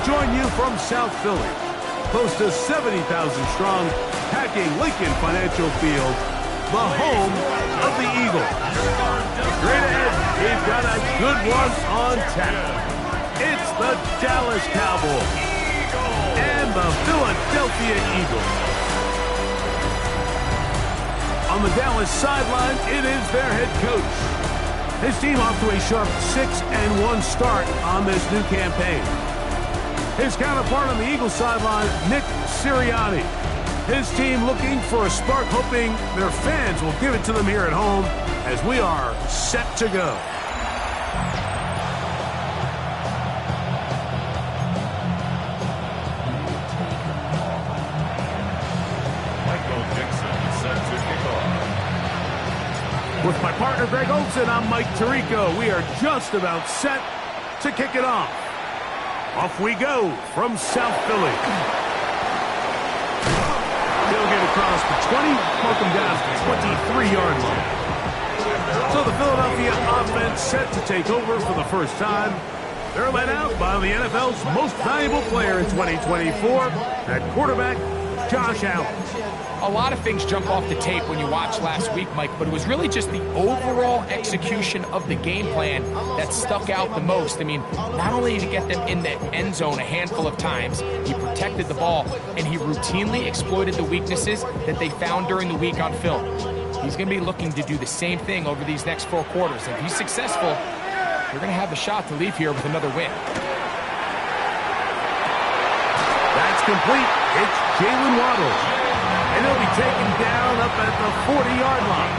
join you from South Philly, close to 70,000 strong, packing Lincoln Financial Field, the home of the Eagles. Straight ahead, we've got a good one on tap. It's the Dallas Cowboys and the Philadelphia Eagles. On the Dallas sideline, it is their head coach. His team off to a sharp 6-1 start on this new campaign. His counterpart on the Eagles sideline, Nick Sirianni. His team looking for a spark, hoping their fans will give it to them here at home as we are set to go. With my partner, Greg Olson, I'm Mike Tirico. We are just about set to kick it off. Off we go from South Philly. They'll get across the 20, mark them down to the 23-yard line. So the Philadelphia offense set to take over for the first time. They're led out by the NFL's most valuable player in 2024, at quarterback, Josh Allen. A lot of things jump off the tape when you watch last week, Mike, but it was really just the overall execution of the game plan that stuck out the most. I mean, not only did he get them in the end zone a handful of times, he protected the ball, and he routinely exploited the weaknesses that they found during the week on film. He's going to be looking to do the same thing over these next 4 quarters. If he's successful, you're going to have a shot to leave here with another win. That's complete. It's Jalen Waddle. And he'll be taken down up at the 40-yard line.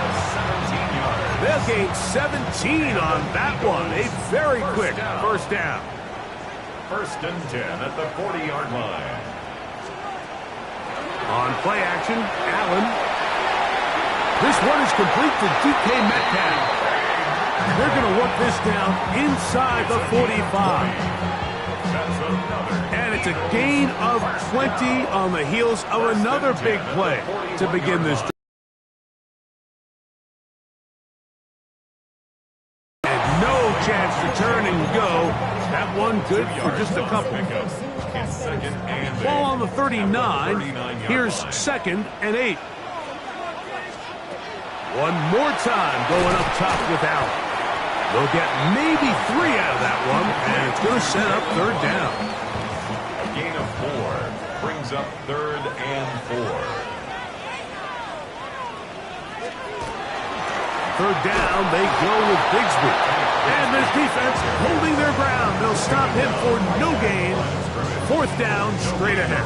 They'll gain 17 on that one. A very quick first down. 1st and 10 at the 40-yard line. On play action, Allen. This one is complete to DK Metcalf. They're going to work this down inside the 45. And it's a gain of 20 on the heels of another big play to begin this drive. And no chance to turn and go. That one good for just a couple. Ball on the 39. Here's 2nd and 8. One more time going up top with Allen. They'll get maybe 3 out of that one, and it's going to set up 3rd down. A gain of 4 brings up 3rd and 4. 3rd down, they go with Bigsby. And this defense holding their ground. They'll stop him for no gain. 4th down, straight ahead.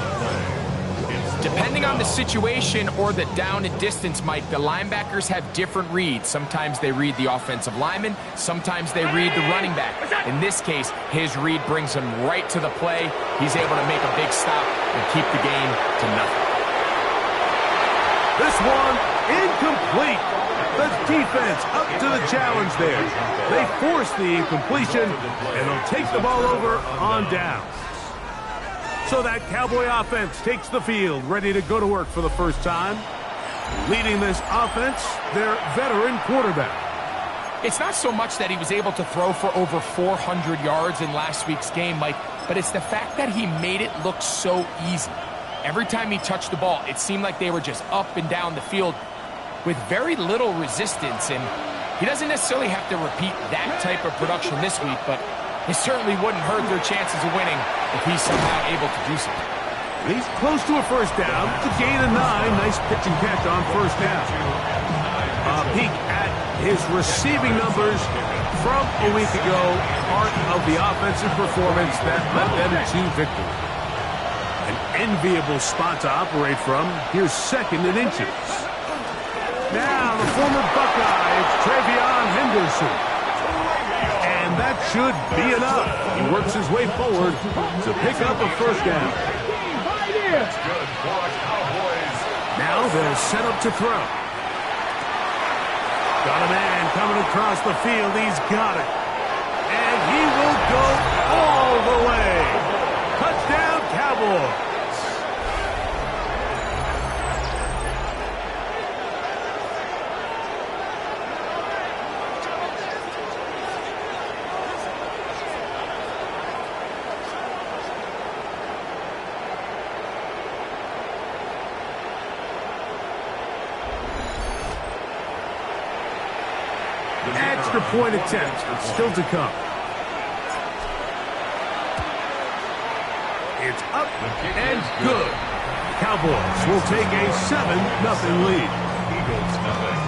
Depending on the situation or the down and distance, Mike, the linebackers have different reads. Sometimes they read the offensive lineman. Sometimes they read the running back. In this case, his read brings him right to the play. He's able to make a big stop and keep the game to nothing. This one incomplete. The defense up to the challenge there. They force the incompletion, and they'll take the ball over on down. So that Cowboy offense takes the field, ready to go to work for the first time. Leading this offense, their veteran quarterback. It's not so much that he was able to throw for over 400 yards in last week's game, Mike, but it's the fact that he made it look so easy. Every time he touched the ball, it seemed like they were just up and down the field with very little resistance, and he doesn't necessarily have to repeat that type of production this week, but it certainly wouldn't hurt their chances of winning if he's somehow able to do so. He's close to a first down. It's a gain of 9. Nice pitch and catch on first down. A peek at his receiving numbers from a week ago. Part of the offensive performance that led them to victory. An enviable spot to operate from. Here's 2nd and inches. Now the former Buckeye, it's Travion Henderson. And that should be enough. He works his way forward to pick up a first down. That's good for the Cowboys. Now they'll set up to throw. Got a man coming across the field. He's got it. And he will go all the way. Touchdown, Cowboys. extra point attempt still to come. It's up and good. Cowboys will take a 7-0 lead. Eagles nothing.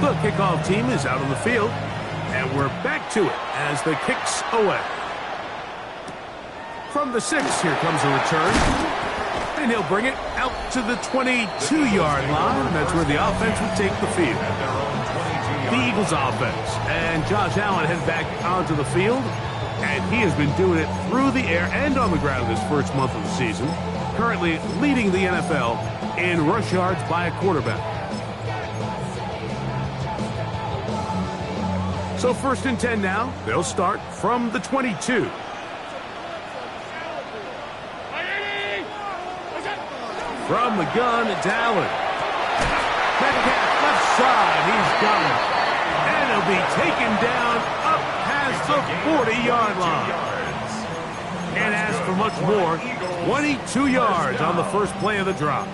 The kickoff team is out on the field, and we're back to it as the kicks away. From the 6, here comes a return, and he'll bring it out to the 22-yard line, and that's where the offense will take the field. The Eagles offense, and Josh Allen head back onto the field, and he has been doing it through the air and on the ground this first month of the season, currently leading the NFL in rush yards by a quarterback. So 1st and 10 now. They'll start from the 22. From the gun, it's Allen. Metcalf left side. He's got it. And he'll be taken down up past the 40-yard line. Can't ask for much more. 22 yards on the first play of the drop.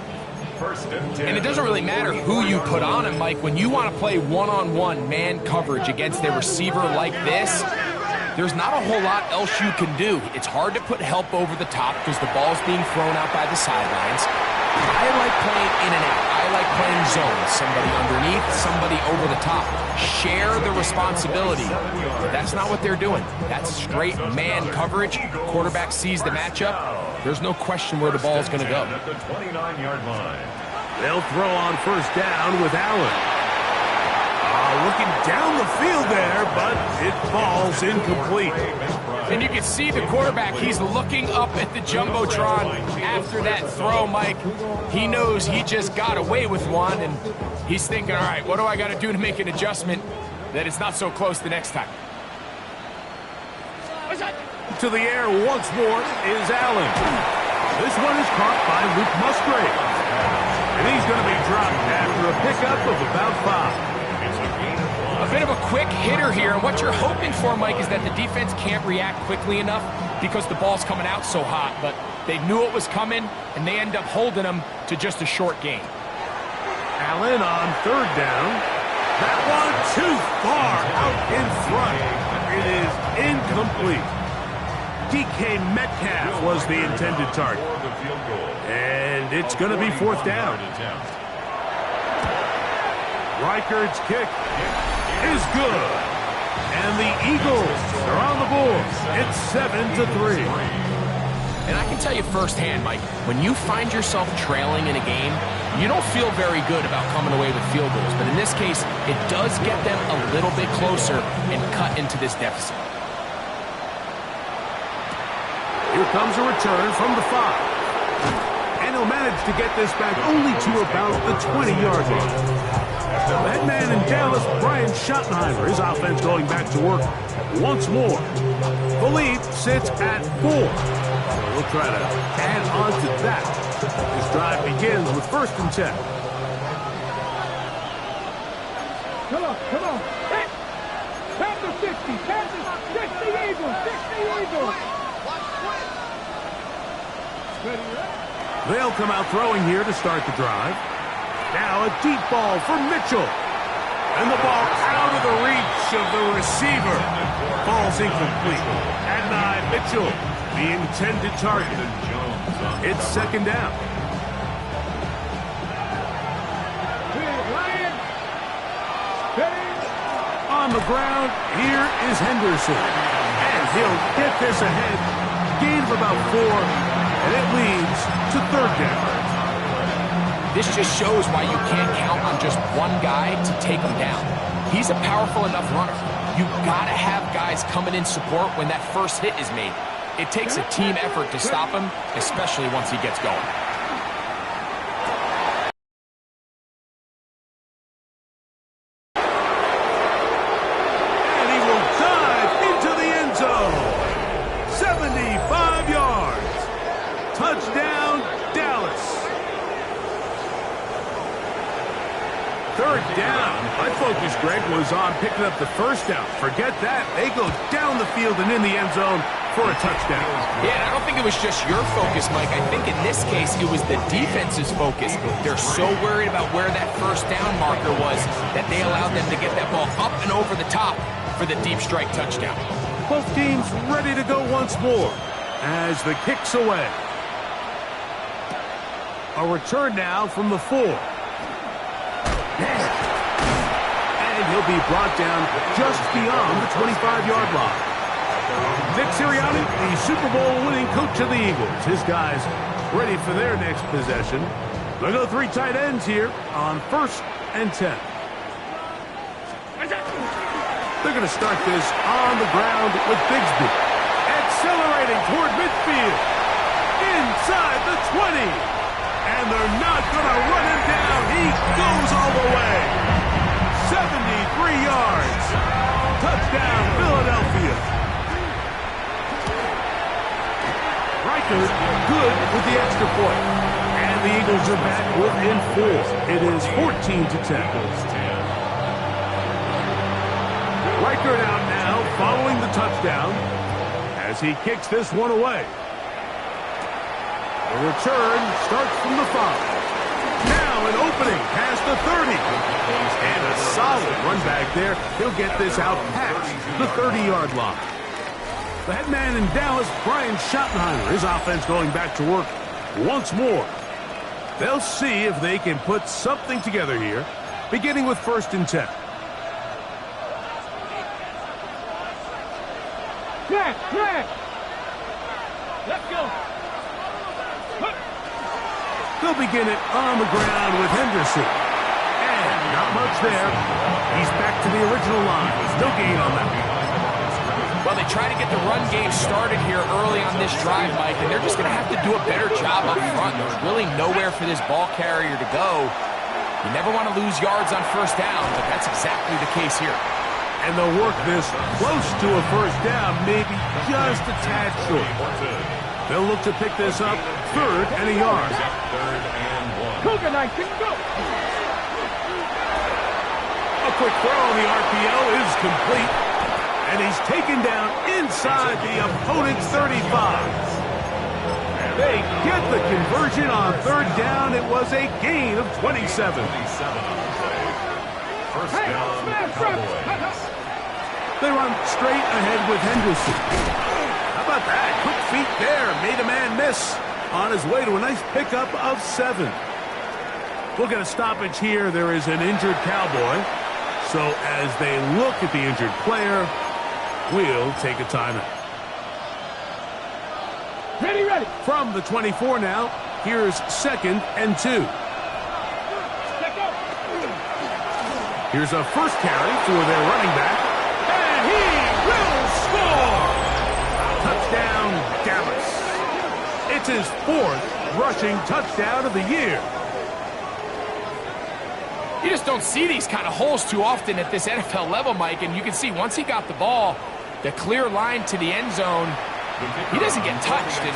And it doesn't really matter who you put on him, Mike. When you want to play one-on-one man coverage against a receiver like this, there's not a whole lot else you can do. It's hard to put help over the top because the ball's being thrown out by the sidelines. I like playing in and out. I like playing zones. Somebody underneath, somebody over the top. Share the responsibility. But that's not what they're doing. That's straight man coverage. Quarterback sees the matchup. There's no question where the ball's going to go. At the 29-yard line. They'll throw on first down with Allen. Looking down the field there, but it falls incomplete. And you can see the quarterback, he's looking up at the Jumbotron after that throw, Mike. He knows he just got away with one, and he's thinking, all right, what do I got to do to make an adjustment that it's not so close the next time? To the air once more is Allen. This one is caught by Luke Musgrave. And he's going to be dropped after a pickup of about 5. A bit of a quick hitter here, and what you're hoping for, Mike, is that the defense can't react quickly enough because the ball's coming out so hot, but they knew it was coming, and they end up holding them to just a short gain. Allen on third down. That one too far out in front. It is incomplete. DK Metcalf was the intended target. And it's going to be 4th down. Reichard's kick is good. And the Eagles are on the board. It's 7-3. And I can tell you firsthand, Mike, when you find yourself trailing in a game, you don't feel very good about coming away with field goals. But in this case, it does get them a little bit closer and cut into this deficit. Here comes a return from the 5. And he'll manage to get this back only to about the 20-yard line. That man in Dallas, Brian Schottenheimer, his offense going back to work once more. The lead sits at 4. So we'll try to add on to that. This drive begins with 1st and 10. Come on. Hit! Pass the 60, pass the 60 Eagles, 60 Eagles. They'll come out throwing here to start the drive. Now a deep ball for Mitchell. And the ball out of the reach of the receiver. Ball's incomplete. Adonai Mitchell, the intended target. It's 2nd down. On the ground, here is Henderson. And he'll get this ahead. Gain of about 4. And it leads to 3rd down. This just shows why you can't count on just one guy to take him down. He's a powerful enough runner. You've got to have guys coming in support when that first hit is made. It takes a team effort to stop him, especially once he gets going. And he will dive into the end zone. 75 yards. Touchdown, Dallas. third down. My focus, Greg, was on picking up the first down. Forget that. They go down the field and in the end zone for a touchdown. Yeah, I don't think it was just your focus, Mike. I think in this case, it was the defense's focus. They're so worried about where that first down marker was that they allowed them to get that ball up and over the top for the deep strike touchdown. Both teams ready to go once more as the kick's away. A return now from the 4. And he'll be brought down just beyond the 25-yard line. Nick Sirianni, the Super Bowl winning coach of the Eagles. His guys ready for their next possession. They'll go 3 tight ends here on 1st and 10. They're going to start this on the ground with Bigsby. Accelerating toward midfield. Inside the 20. And they're not going to run him down. He goes all the way. 73 yards. Touchdown, Philadelphia. Riker good with the extra point. And the Eagles are back within 4. It is 14-10. Riker out now following the touchdown as he kicks this one away. The return starts from the 5. Now an opening past the 30. And a solid run back there. He'll get this out past the 30-yard line. The head man in Dallas, Brian Schottenheimer, his offense going back to work once more. They'll see if they can put something together here, beginning with 1st and 10. Crack! Let's go. They'll begin it on the ground with Henderson. And not much there. He's back to the original line. No gain on that. Well, they try to get the run game started here early on this drive, Mike, and they're just going to have to do a better job up front. There's really nowhere for this ball carrier to go. You never want to lose yards on 1st down, but that's exactly the case here. And they'll work this close to a 1st down, maybe just a tad short. They'll look to pick this up 3rd and a yard. 3rd and 1. Cougar Knight, go! A quick throw on the RPO is complete. And he's taken down inside the opponent's 35. They get the conversion on 3rd down. It was a gain of 27. 1st down, Cowboys. They run straight ahead with Henderson. How about that? Quick feet there. Made a man miss on his way to a nice pickup of 7. We'll get a stoppage here. There is an injured Cowboy. So as they look at the injured player, we'll take a timeout. Ready. From the 24 now, here's 2nd and 2. Here's a first carry for their running back. And he will score! Touchdown, Dallas. It's his 4th rushing touchdown of the year. You just don't see these kind of holes too often at this NFL level, Mike, and you can see once he got the ball, the clear line to the end zone, he doesn't get touched. And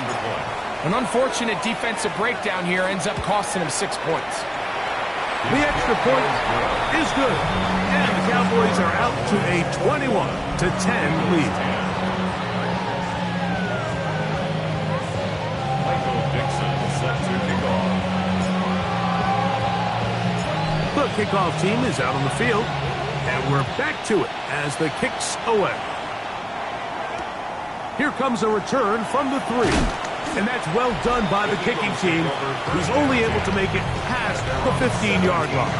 an unfortunate defensive breakdown here ends up costing him 6 points. The extra point is good, and the Cowboys are out to a 21-10 lead. Michael Dixon set to kick off. The kickoff team is out on the field, and we're back to it as the kick's away. Here comes a return from the 3. And that's well done by the kicking team, who's only able to make it past the 15-yard line.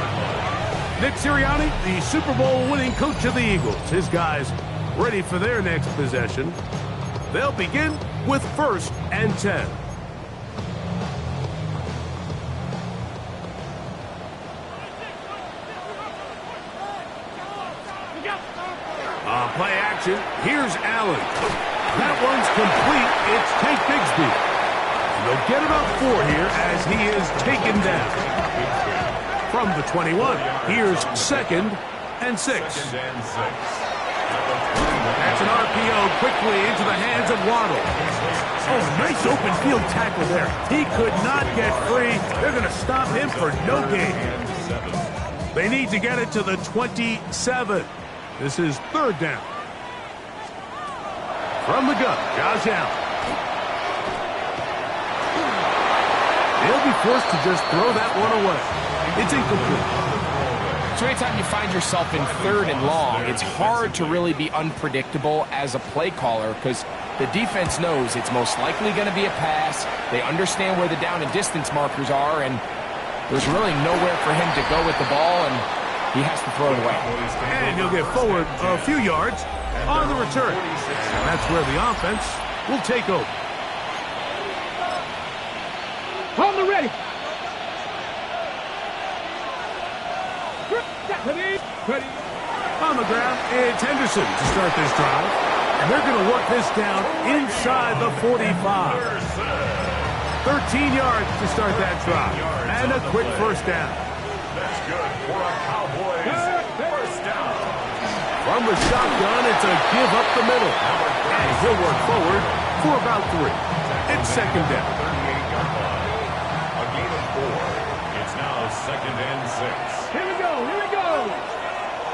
Nick Sirianni, the Super Bowl winning coach of the Eagles. His guys ready for their next possession. They'll begin with 1st and 10. On play action, here's Allen. That one's complete. It's Tank Bigsby. And they'll get about 4 here as he is taken down. From the 21, here's 2nd and 6. That's an RPO quickly into the hands of Waddle. Oh, nice open field tackle there. He could not get free. They're going to stop him for no gain. They need to get it to the 27. This is third down. From the gun, Josh Allen. They'll be forced to just throw that one away. It's incomplete. So anytime you find yourself in third and long, it's hard to really be unpredictable as a play caller because the defense knows it's most likely going to be a pass. They understand where the down and distance markers are, and there's really nowhere for him to go with the ball, and he has to throw it away. And he'll get forward a few yards on the return. And that's where the offense will take over. On the ready. Ready. On the ground, it's Henderson to start this drive. And they're going to work this down inside the 45. 13 yards to start that drive. And a quick first down. That's good for a Cowboys first down. From the shotgun, it's a give up the middle. And he'll work forward for about 3. It's second down. 38-yard line. A gain of 4. It's now second and 6. Here we go.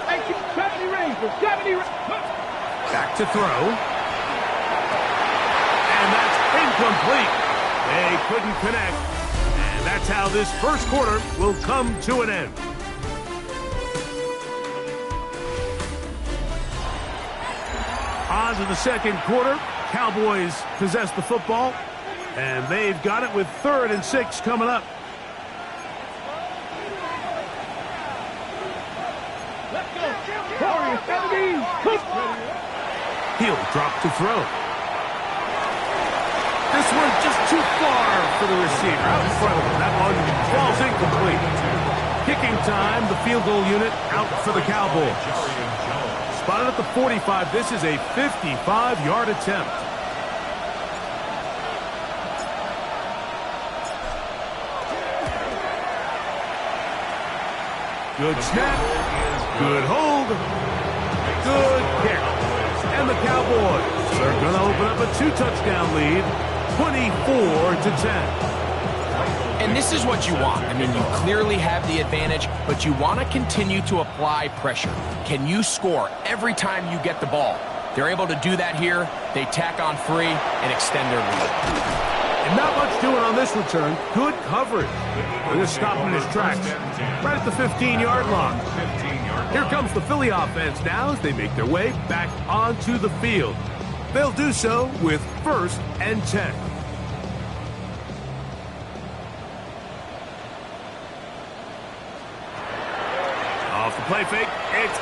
Thank you, 70 Rangers. 70 Rangers. Back to throw. And that's incomplete. They couldn't connect. And that's how this first quarter will come to an end. On to the second quarter. Cowboys possess the football. And they've got it with 3rd and 6 coming up. Let's go. 70. He'll drop to throw. This one just too far for the receiver. Out in front of him. That one falls incomplete. Kicking time, the field goal unit out for the Cowboys. Spotted at the 45. This is a 55-yard attempt. Good snap. Good hold. Good kick. And the Cowboys are going to open up a 2-touchdown lead, 24-10. And this is what you want. I mean, you clearly have the advantage, but you want to continue to apply pressure. Can you score every time you get the ball? They're able to do that here. They tack on 3 and extend their lead. And not much doing on this return. Good coverage. They're just stopping his tracks right at the 15-yard line. Here comes the Philly offense now as they make their way back onto the field. They'll do so with 1st and 10. Off the play fake, it's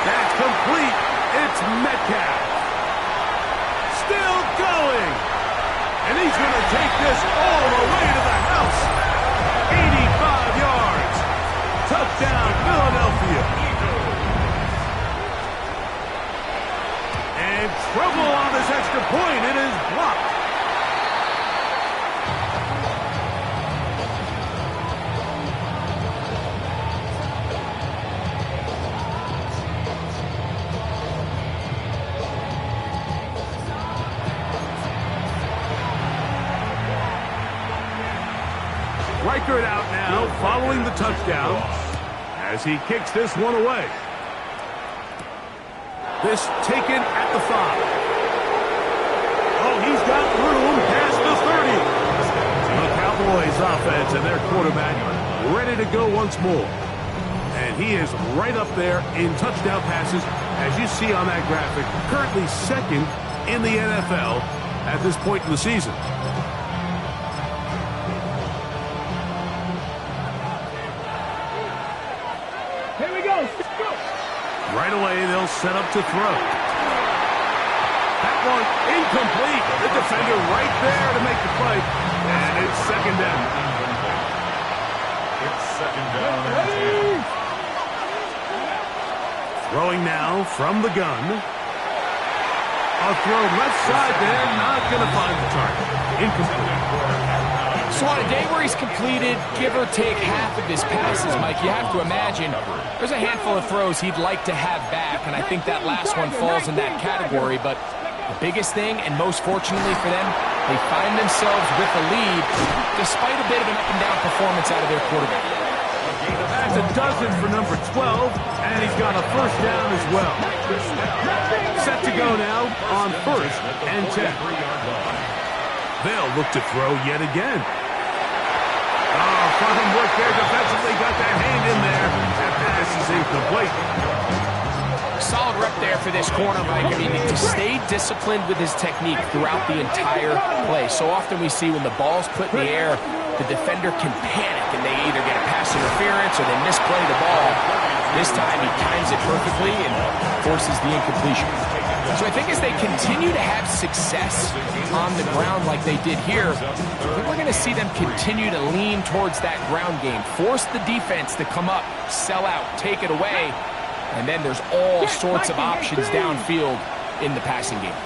that's complete. It's Metcalf. Still going. And he's going to take this all the way to the house. 85 yards. Touchdown, Philadelphia. And trouble on this extra point. It is blocked. Reichert out now, following the touchdown, as he kicks this one away. This taken at the 5. Oh, he's got room past the 30. The Cowboys offense and their quarterback ready to go once more. And he is right up there in touchdown passes, as you see on that graphic. Currently 2nd in the NFL at this point in the season. Right away, they'll set up to throw. That one incomplete. The defender right there to make the play. And it's second down. It's second down and 10. Throwing now from the gun. A throw left side there. Not going to find the target. Incomplete. So on a day where he's completed, give or take half of his passes, Mike, you have to imagine there's a handful of throws he'd like to have back, and I think that last one falls in that category. But the biggest thing, and most fortunately for them, They find themselves with a lead despite a bit of an up-and-down performance out of their quarterback. That's a dozen for number 12, and he's got a first down as well. Set to go now on 1st and 10. They'll look to throw yet again. Oh, fine work there defensively. Got that hand in there. That pass is incomplete. Solid rep there for this corner, Mike. I mean, to stay disciplined with his technique throughout the entire play. So often we see when the ball's put in the air, the defender can panic and they either get a pass interference or they misplay the ball. This time he times it perfectly and forces the incompletion. So I think as they continue to have success on the ground like they did here, I think we're going to see them continue to lean towards that ground game. Force the defense to come up, sell out, take it away, and then there's all sorts of options downfield in the passing game.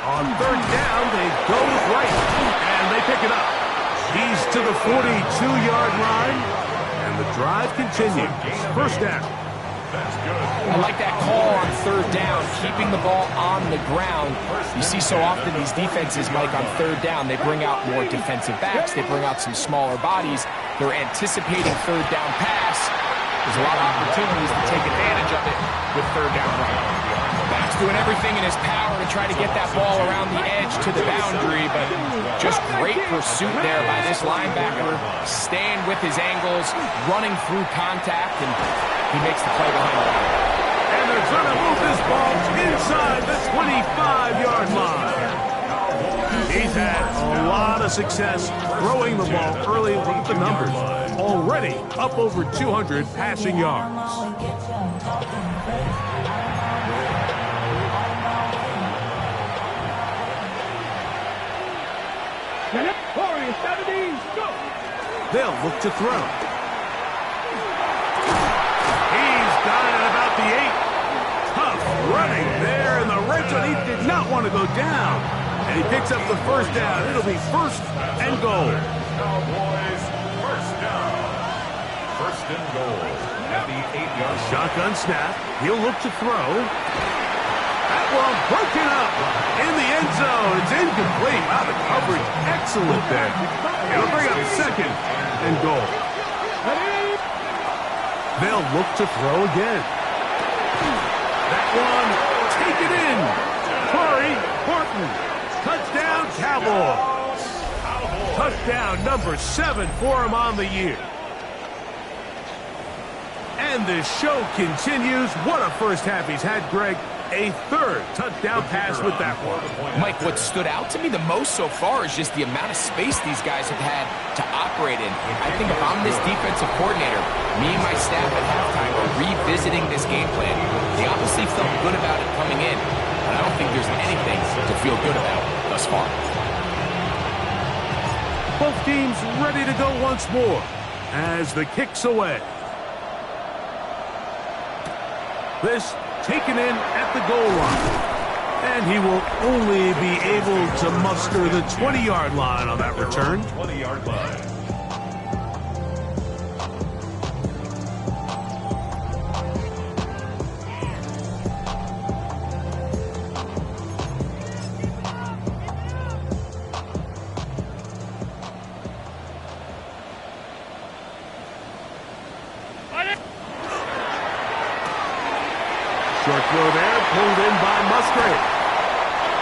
On 3rd down, they go right, and they pick it up. He's to the 42-yard line, and the drive continues. First down. I like that call on 3rd down, keeping the ball on the ground. You see so often these defenses, Mike, on 3rd down, they bring out more defensive backs. They bring out some smaller bodies. They're anticipating 3rd down pass. There's a lot of opportunities to take advantage of it with 3rd down run. Back's doing everything in his power to try to get that ball around the edge to the boundary, but just great pursuit there by this linebacker, staying with his angles, running through contact, and he makes the play behind the line. And they're going to move this ball inside the 25-yard line. He's had a lot of success throwing the ball early. Look at the numbers. Already up over 200 passing yards. They'll look to throw. He's got it at about the 8. Tough running there in the red zone. He did not want to go down. And he picks up the first down. It'll be 1st and goal. Cowboys, first down. 1st and goal at the 8-yard line. Shotgun snap. He'll look to throw. That one broken up in the end zone. It's incomplete. Wow, the coverage excellent there. It'll bring up 2nd and goal. They'll look to throw again. That one, take it in. Corey Horton. Touchdown, Cowboys. Touchdown number 7 for him on the year. And the show continues. What a first half he's had, Greg. A 3rd touchdown pass with that one. Mike, what stood out to me the most so far is just the amount of space these guys have had to operate in. I think if I'm this defensive coordinator, me and my staff at halftime are revisiting this game plan. They obviously felt good about it coming in, but I don't think there's anything to feel good about thus far. Both teams ready to go once more as the kick's away. This taken in at the goal line. And he will only be able to muster the 20-yard line on that return. 20-yard line. Short throw there, pulled in by Musgrave.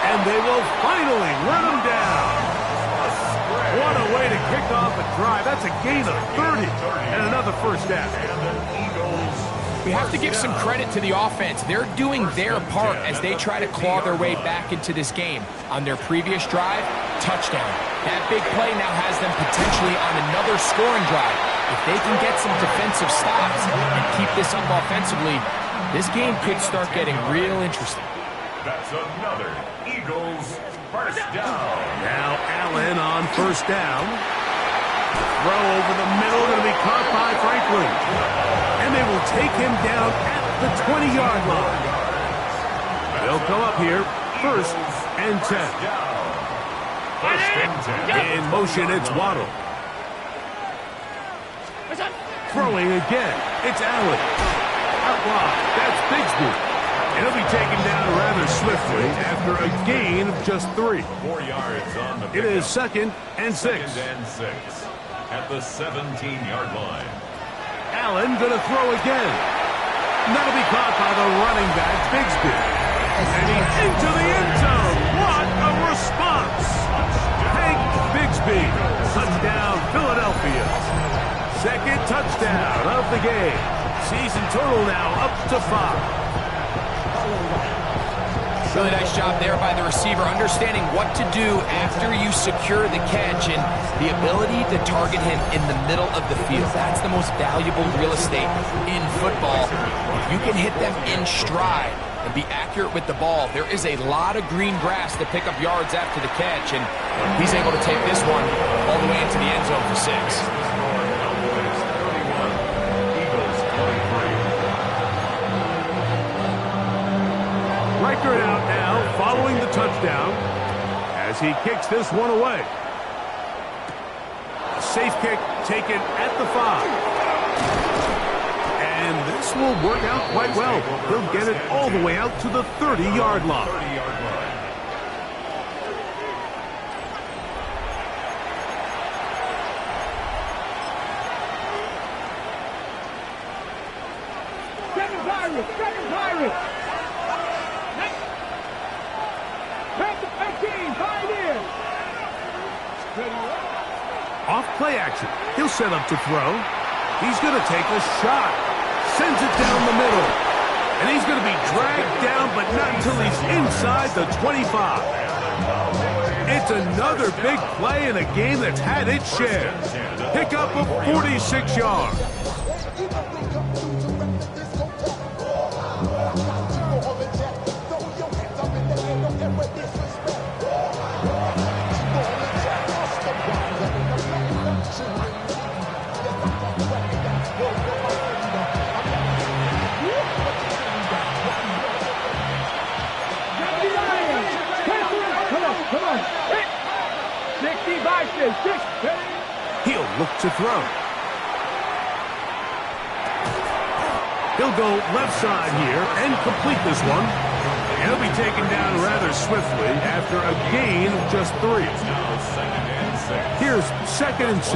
And they will finally run him down. What a way to kick off a drive. That's a gain of 30 and another first down. We have to give some credit to the offense. They're doing their part as they try to claw their way back into this game. On their previous drive, touchdown. That big play now has them potentially on another scoring drive. If they can get some defensive stops and keep this up offensively, this game could start getting real interesting. That's another Eagles first down. Now Allen on first down. Throw over the middle, going to be caught by Franklin. And they will take him down at the 20-yard line. They'll come up here, 1st and 10. First and 10. In motion, it's Waddle. Throwing again, it's Allen. Out wide, that's Bigsby. And he'll be taken down rather swiftly after a gain of just 3. 4 yards on the It is second and 6. Second and 6 at the 17-yard line. Allen going to throw again. And that'll be caught by the running back, Bigsby. And he's into the end zone. What a response. Hank Bigsby. Touchdown, Philadelphia. Second touchdown of the game. Season total now up to 5. Really nice job there by the receiver, understanding what to do after you secure the catch and the ability to target him in the middle of the field. That's the most valuable real estate in football. You can hit them in stride and be accurate with the ball. There is a lot of green grass to pick up yards after the catch, and he's able to take this one all the way into the end zone for 6. Riker out now, following the touchdown, as he kicks this one away. A safe kick taken at the 5. And this will work out quite well. He'll get it all the way out to the 30-yard line. Second Pirates. Off play action. He'll set up to throw. He's going to take a shot. Sends it down the middle. And he's going to be dragged down, but not until he's inside the 25. It's another big play in a game that's had its share. Pickup of 46 yards. He'll look to throw. He'll go left side here and complete this one. He'll be taken down rather swiftly after a gain of just 3. Here's second and 6.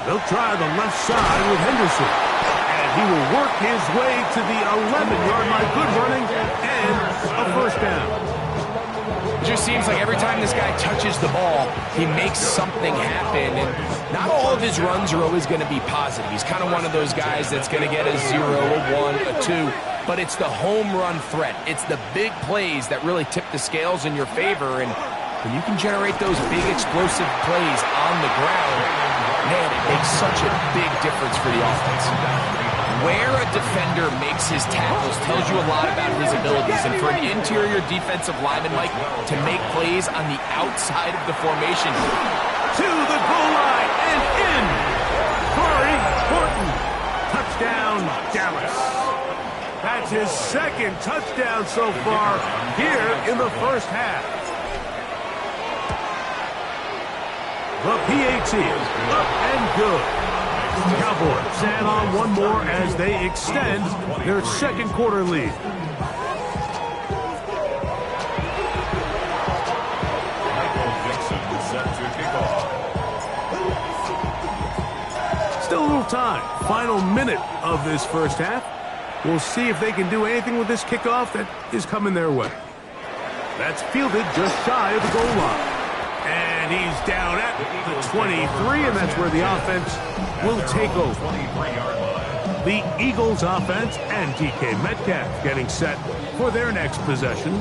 They'll try the left side with Henderson. And he will work his way to the 11-yard line. Good running and a first down. It just seems like every time this guy touches the ball, he makes something happen. And not all of his runs are always going to be positive. He's kind of one of those guys that's going to get a 0, a 1, a 2. But it's the home run threat. It's the big plays that really tip the scales in your favor. And when you can generate those big explosive plays on the ground, man, it makes such a big difference for the offense. Where a defender makes his tackles tells you a lot about his abilities. And for an interior defensive lineman, Mike, to make plays on the outside of the formation. To the goal line and in. Corey Horton. Touchdown, Dallas. That's his second touchdown so far here in the first half. The PAT up and good. Cowboys add on one more as they extend their second quarter lead. Still a little time. Final minute of this first half. We'll see if they can do anything with this kickoff that is coming their way. That's fielded just shy of the goal line. And he's down at the 23, and that's where the offense will take over. The Eagles offense and DK Metcalf getting set for their next possession.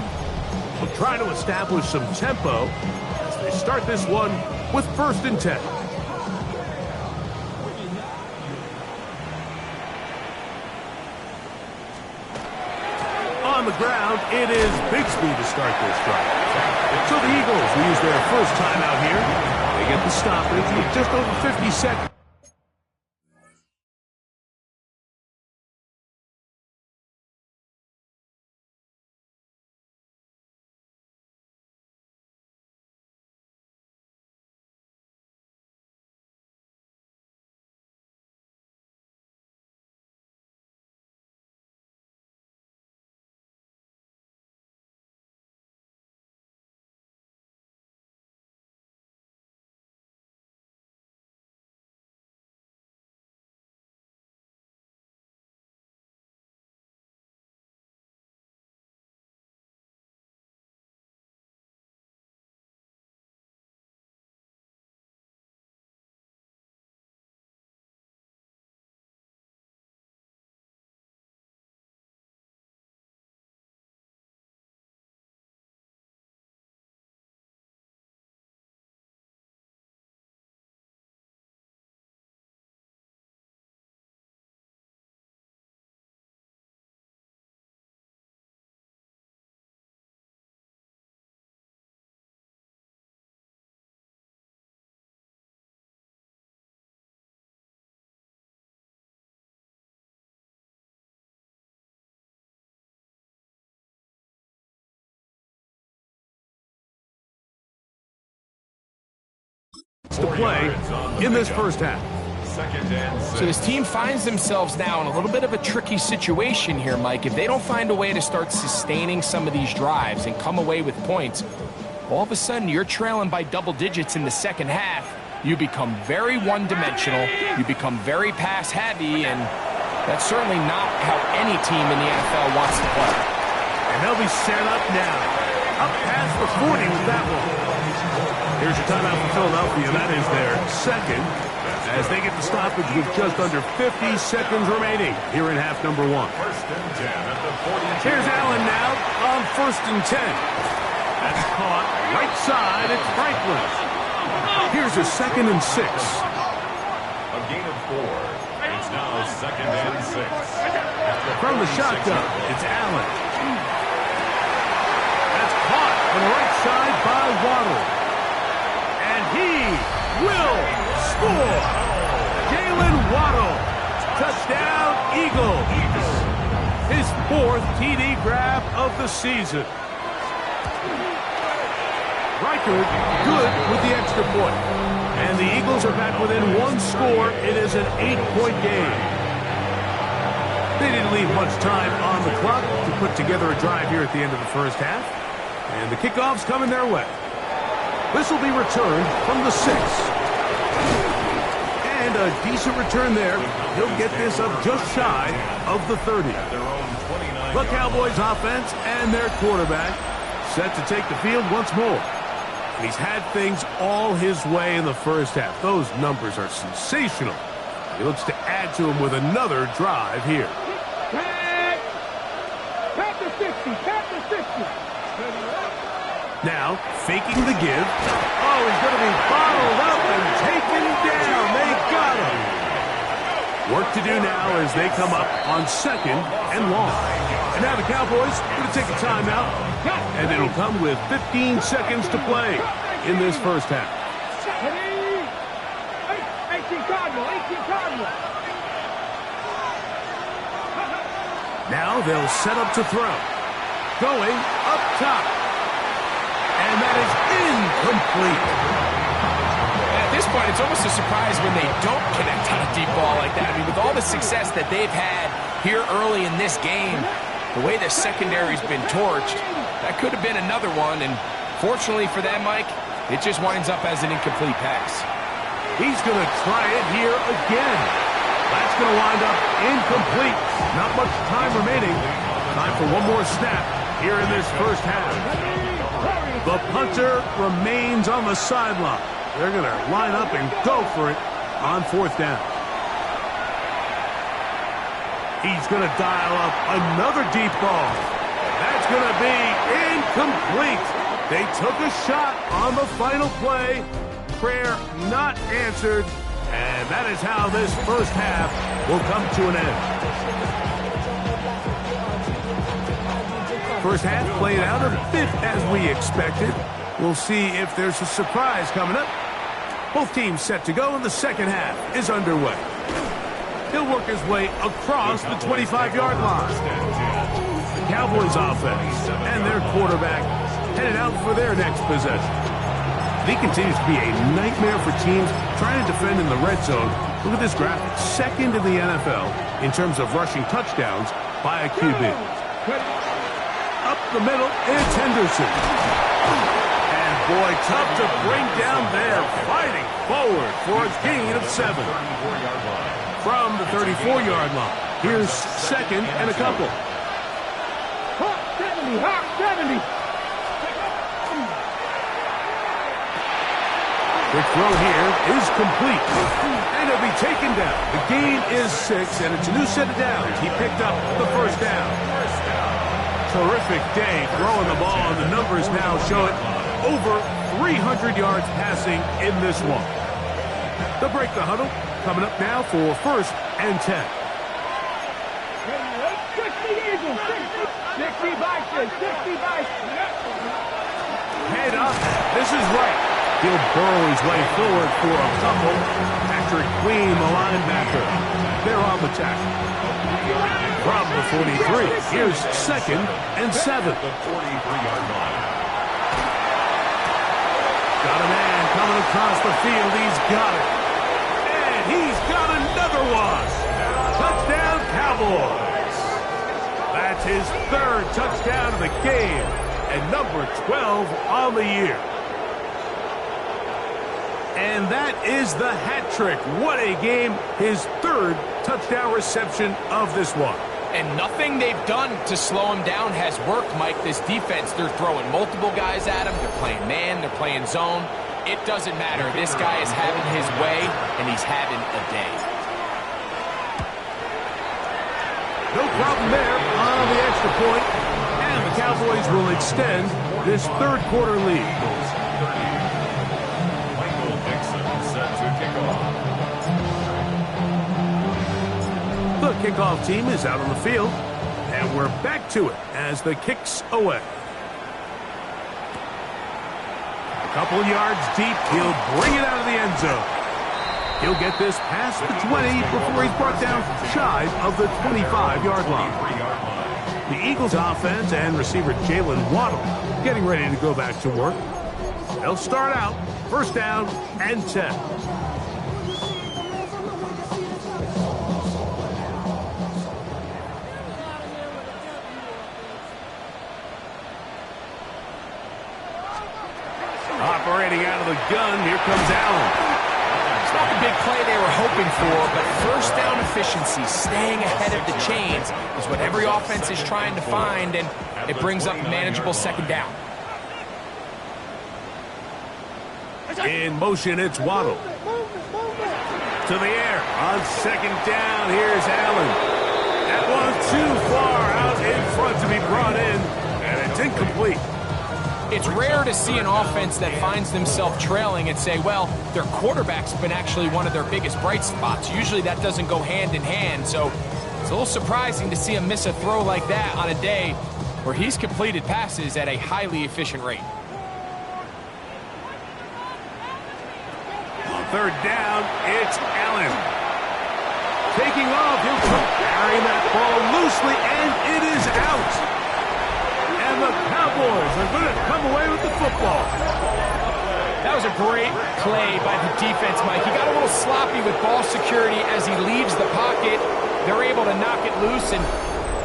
Will try to establish some tempo as they start this one with 1st and 10. On the ground, it is Bigsby to start this drive. So the Eagles will use their first time out here. They get the stoppage with just over 50 seconds. to play in this first half. Second and 6. So this team finds themselves now in a little bit of a tricky situation here, Mike. If they don't find a way to start sustaining some of these drives and come away with points, all of a sudden you're trailing by double digits in the second half. You become very one-dimensional. You become very pass-heavy, and that's certainly not how any team in the NFL wants to play. And they'll be set up now. Up past the 40 with that one. Here's your timeout for Philadelphia. That is their second, as they get the stoppage with just under 50 seconds remaining here in half number 1. First and 10 at the 40. Here's Allen now on 1st and 10. That's caught right side. It's Franklin. Here's a 2nd and 6. A gain of 4. It's now second and 6. From the shotgun, it's Allen. That's caught on the right side by Waddle. And he will score. Jalen Waddle. Touchdown, Eagles. His 4th TD grab of the season. Reichard good with the extra point. And the Eagles are back within 1 score. It is an 8-point game. They didn't leave much time on the clock to put together a drive here at the end of the first half. And the kickoff's coming their way. This will be returned from the 6. And a decent return there. He'll get this up just shy of the 30. The Cowboys offense and their quarterback set to take the field once more. And he's had things all his way in the first half. Those numbers are sensational. He looks to add to them with another drive here. Back to 60. Back to 60. Now, faking the give. Oh, he's going to be bottled up and taken down. They got him. Work to do now as they come up on 2nd and long. And now the Cowboys going to take a timeout. And it'll come with 15 seconds to play in this first half. 18 Cardinal. Now they'll set up to throw. Going up top. And that is incomplete. At this point, it's almost a surprise when they don't connect on a deep ball like that. I mean, with all the success that they've had here early in this game, the way the secondary's been torched, that could have been another one. And fortunately for them, Mike, it just winds up as an incomplete pass. He's going to try it here again. That's going to wind up incomplete. Not much time remaining. Time for one more snap here in this first half. The punter remains on the sideline. They're going to line up and go for it on 4th down. He's going to dial up another deep ball. That's going to be incomplete. They took a shot on the final play. Prayer not answered. And that is how this first half will come to an end. First half played out a bit as we expected. We'll see if there's a surprise coming up. Both teams set to go, and the second half is underway. He'll work his way across the 25-yard line. The Cowboys offense and their quarterback headed out for their next possession. He continues to be a nightmare for teams trying to defend in the red zone. Look at this graphic. 2nd in the NFL in terms of rushing touchdowns by a QB. Up the middle, it's Henderson. And boy, tough to bring down there. Fighting forward for a gain of 7. From the 34-yard line. Here's 2nd and a couple. 70. The throw here is complete. And it'll be taken down. The gain is 6, and it's a new set of downs. He picked up the first down. Terrific day throwing the ball, and the numbers now show it over 300 yards passing in this one. They'll break the huddle. Coming up now for 1st and 10. 60 Bison. Head up. This is right. He'll burrow his way forward for a couple. Patrick Queen, the linebacker. They're on the tackle. From the 43, here's 2nd and 7. The 43-yard line. Got a man coming across the field. He's got it. And he's got another one. Touchdown, Cowboys. That's his third touchdown of the game and number 12 on the year. And that is the hat trick. What a game. His third touchdown reception of this one. And nothing they've done to slow him down has worked, Mike. This defense, they're throwing multiple guys at him. They're playing man, they're playing zone. It doesn't matter. This guy is having his way, and he's having a day. No problem there on the extra point. And the Cowboys will extend this third quarter lead. The kickoff team is out on the field, and we're back to it as the kick's away. A couple yards deep, he'll bring it out of the end zone. He'll get this past the 20 before he's brought down shy of the 25-yard line. The Eagles offense and receiver Jalen Waddle getting ready to go back to work. They'll start out first down and 10. Operating out of the gun, here comes Allen. It's not the big play they were hoping for, but first down efficiency, staying ahead of the chains, is what every offense is trying to find, and it brings up a manageable second down. In motion, it's Waddle. To the air. On second down, here's Allen. That one's too far out in front to be brought in, and it's incomplete. It's rare to see an offense that finds themselves trailing and say, well, their quarterback's been actually one of their biggest bright spots. Usually that doesn't go hand in hand, so it's a little surprising to see him miss a throw like that on a day where he's completed passes at a highly efficient rate. On third down, it's Allen. Taking off, he'll carry that ball loosely, and it is out. And the Cowboys are going to come away with the football. That was a great play by the defense, Mike. He got a little sloppy with ball security as he leaves the pocket. They're able to knock it loose and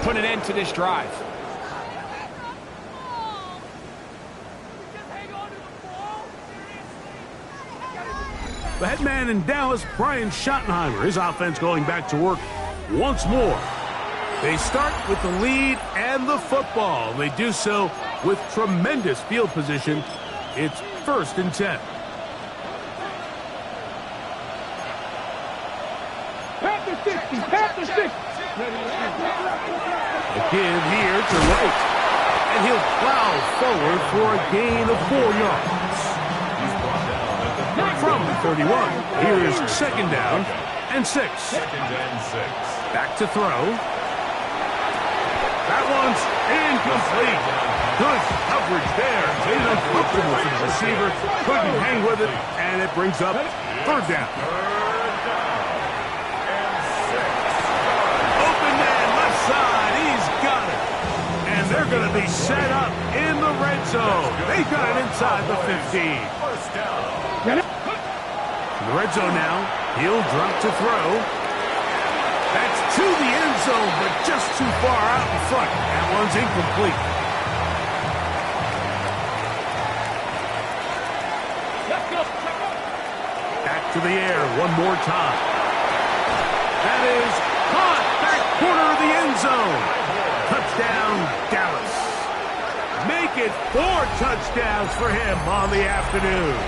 put an end to this drive. The head man in Dallas, Brian Schottenheimer, his offense going back to work once more. They start with the lead and the football. They do so with tremendous field position. It's first and 10. Pat the 60, pat the 60. A give here to Wright. And he'll plow forward for a gain of 4 yards. From the 31, here's second down and 6. Back to throw. That one's incomplete. Good coverage there. Made it uncomfortable for the receiver. Couldn't hang with it, and it brings up third down. Open man, left side. He's got it. And they're going to be set up in the red zone. They got it inside the 15. First down. In the red zone now. He'll drop to throw. That's to the end zone, but just too far out in front. That one's incomplete. Back to the air one more time. That is caught back corner of the end zone. Touchdown, Dallas. Make it 4 touchdowns for him on the afternoon.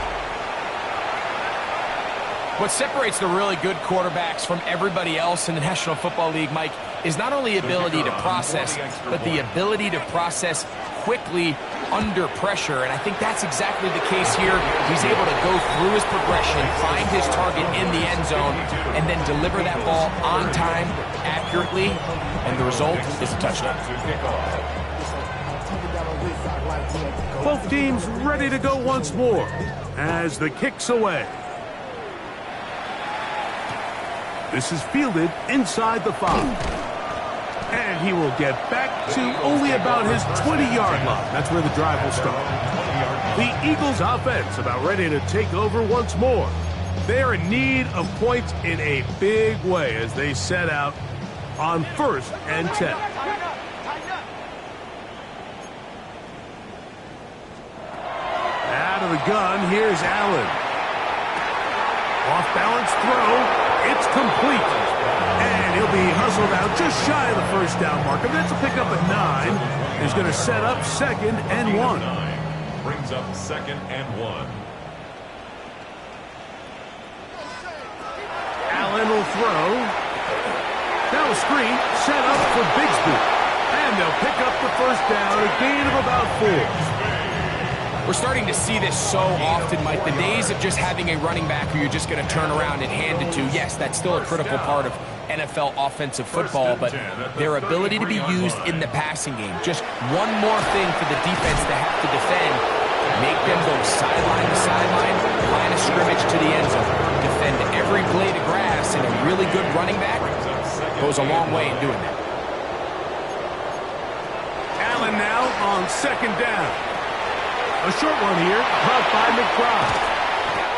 What separates the really good quarterbacks from everybody else in the National Football League, Mike, is not only ability to process, but the ability to process quickly under pressure. And I think that's exactly the case here. He's able to go through his progression, find his target in the end zone, and then deliver that ball on time, accurately, and the result is a touchdown. Both teams ready to go once more as the kick's away. This is fielded inside the 5. And he will get back to only about his 20-yard line. That's where the drive will start. The Eagles offense about ready to take over once more. They are in need of points in a big way as they set out on 1st and 10. Out of the gun, here's Allen. Off balance throw, it's complete. And he'll be hustled out just shy of the first down marker. That's a pickup at 9. He's going to set up 2nd and 1. Brings up 2nd and 1. Allen will throw. Now a screen set up for Bigsby. And they'll pick up the first down, a gain of about 4. We're starting to see this so often, Mike. The days of just having a running back who you're just going to turn around and hand it to, yes, that's still a critical part of NFL offensive football, but their ability to be used in the passing game. Just one more thing for the defense to have to defend. Make them go sideline to sideline, line of scrimmage to the end zone. Defend every blade of grass, and a really good running back goes a long way in doing that. Allen now on 2nd down. A short one here, caught by McBride.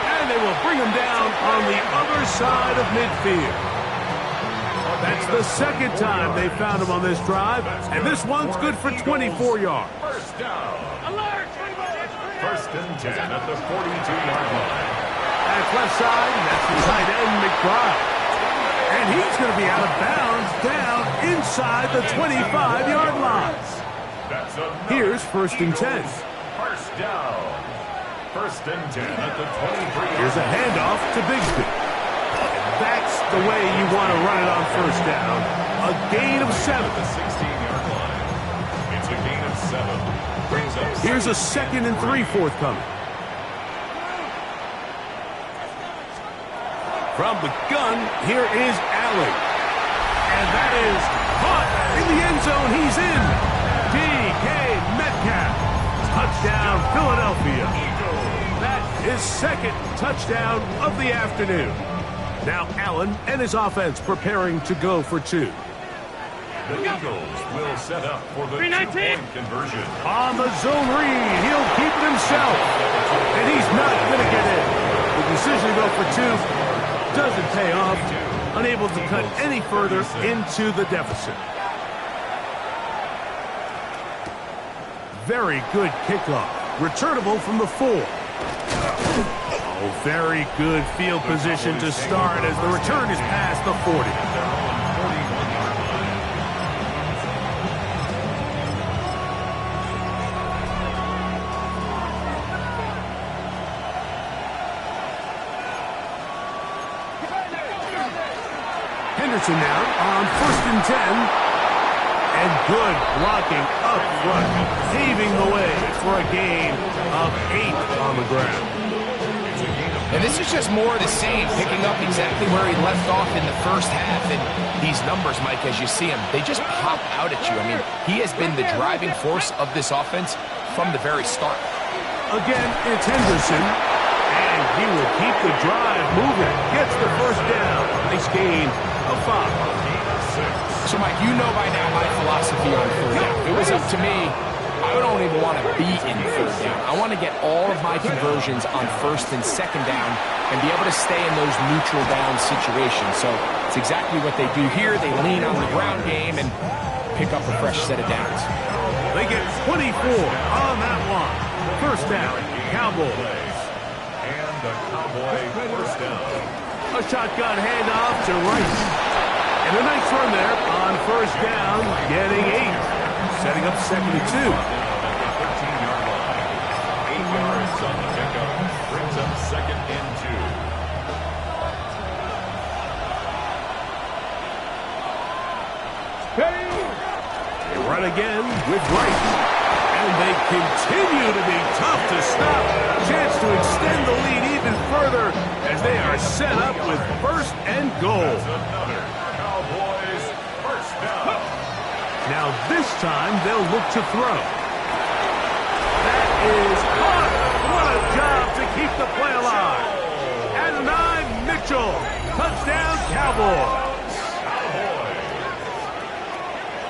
And they will bring him down on the other side of midfield. That's the 2nd time they found him on this drive, and this one's good for 24 yards. First down. Alert! 1st and 10 at the 42-yard line. That's left side, that's the tight end, McBride. And he's going to be out of bounds down inside the 25-yard line. Here's 1st and 10. First down. 1st and 10 at the 23. Here's a handoff to Bigsby. That's the way you want to run it on 1st down. A gain of 7. The 16-yard line. It's a gain of 7. Brings up. Here's a 2nd and 3 forthcoming. From the gun, here is Allen. And that is caught in the end zone. He's in. DK Metcalf. Touchdown, Philadelphia. That is 2nd touchdown of the afternoon. Now Allen and his offense preparing to go for 2. The Eagles will set up for the 2-point conversion. On the zone read, he'll keep it himself. And he's not going to get in. The decision to go for 2 doesn't pay off. Unable to cut any further into the deficit. Very good kickoff. Returnable from the 4. Oh, very good field position to start as the return is past the 40. Henderson now on 1st and 10. And good blocking up front, paving the way for a gain of 8 on the ground. And this is just more of the same, picking up exactly where he left off in the first half. And these numbers, Mike, as you see them, they just pop out at you. I mean, he has been the driving force of this offense from the very start. Again, it's Henderson. And he will keep the drive moving. Gets the first down. Nice gain of 5. So, Mike, you know by now my philosophy on 3rd down. If it was up to me, I don't even want to be in 3rd down. I want to get all of my conversions on 1st and 2nd down and be able to stay in those neutral down situations. So it's exactly what they do here. They lean on the ground game and pick up a fresh set of downs. They get 24 on that one. 1st down, Cowboys. And the Cowboy first down. A shotgun handoff to Rice. And a nice run there on 1st down, getting 8. Setting up 2nd and 2. 13-yard line. 8 yards on the pickup. Brings up 2nd and 2. They run again with Rice. And they continue to be tough to stop. Chance to extend the lead even further as they are set up with 1st and goal. Cowboys first down. Now this time they'll look to throw. That is caught. What a job to keep the play alive. And 9, Mitchell. Touchdown, Cowboys.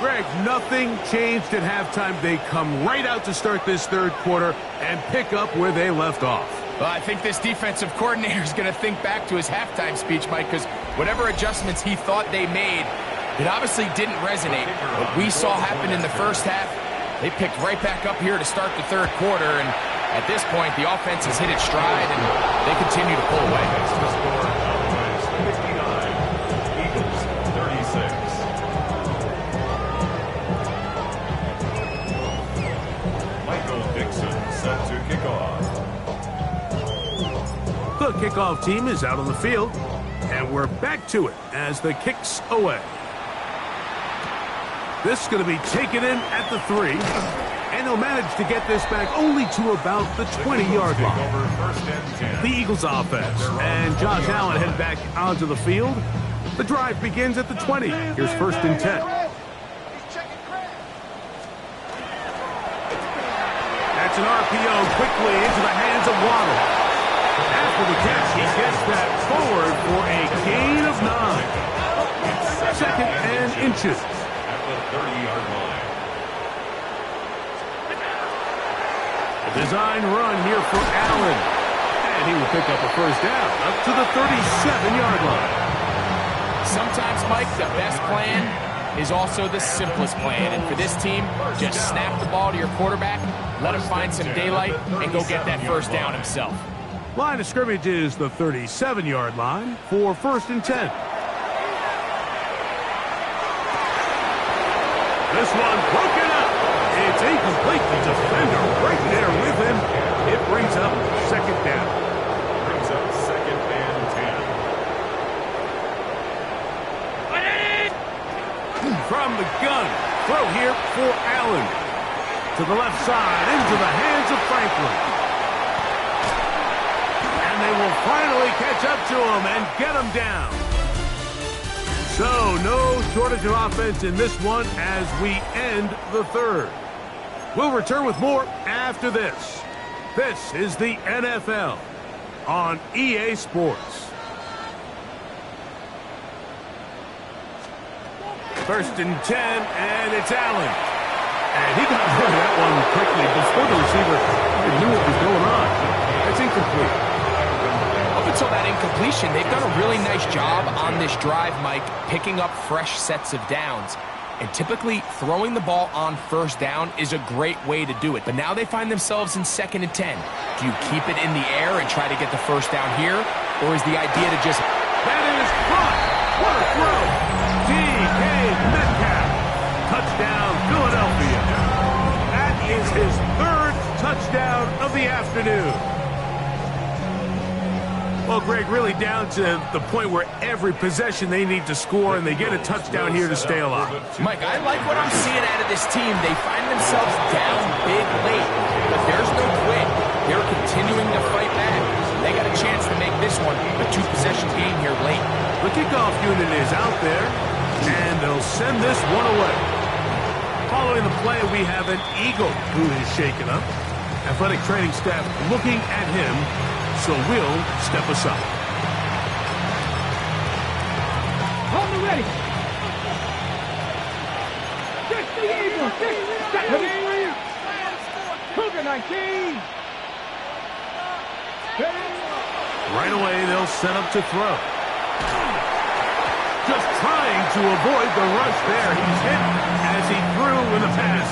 Greg, nothing changed at halftime. They come right out to start this third quarter and pick up where they left off. Well, I think this defensive coordinator is going to think back to his halftime speech, Mike, because whatever adjustments he thought they made, it obviously didn't resonate. What we saw happen in the first half, they picked right back up here to start the third quarter, and at this point, the offense has hit its stride, and they continue to pull away. The score, Cowboys 59, Eagles 36. Michael Dixon set to kick off. The kickoff team is out on the field, and we're back to it as the kick's away. This is going to be taken in at the 3, and they'll manage to get this back only to about the 20-yard line. The Eagles offense, and Josh Allen head back onto the field. The drive begins at the 20. Here's 1st and 10. That's an RPO quickly into the hands of Waddle. After the catch, he gets that forward for a gain of 9. 2nd and inches. At the 30-yard line. A design run here for Allen. And he will pick up a 1st down up to the 37-yard line. Sometimes, Mike, the best plan is also the simplest plan. And for this team, just snap the ball to your quarterback, let him find some daylight, and go get that 1st down himself. Line of scrimmage is the 37-yard line for 1st and 10. This one broken up. It's incomplete. The defender right there with him. It brings up 2nd down. Brings up 2nd and 10. From the gun, throw here for Allen. To the left side, into the hands of Franklin. And they will finally catch up to him and get him down. So, no shortage of offense in this one as we end the third. We'll return with more after this. This is the NFL on EA Sports. 1st and 10, and it's Allen. And he got rid of that one quickly before the receiver knew what was going on. It's incomplete. Up until that incompletion, they've done a really nice job on this drive, Mike, picking up fresh sets of downs. And typically, throwing the ball on 1st down is a great way to do it. But now they find themselves in 2nd and 10. Do you keep it in the air and try to get the 1st down here? Or is the idea to just... That is caught! What a throw! DK Metcalf. Touchdown, Philadelphia. That is his 3rd touchdown of the afternoon. Well, Greg, really down to the point where every possession they need to score, and they get a touchdown here to stay alive. Mike, I like what I'm seeing out of this team. They find themselves down big late, but there's no quit. They're continuing to fight back. They got a chance to make this one a 2-possession game here late. The kickoff unit is out there, and they'll send this one away. Following the play, we have an Eagle who is shaken up. Athletic training staff looking at him, so we'll step aside. Hold me ready. 60 Eagles. 60. Cougar 19. Right away, they'll set up to throw. Just trying to avoid the rush there. He's hit as he threw, and the pass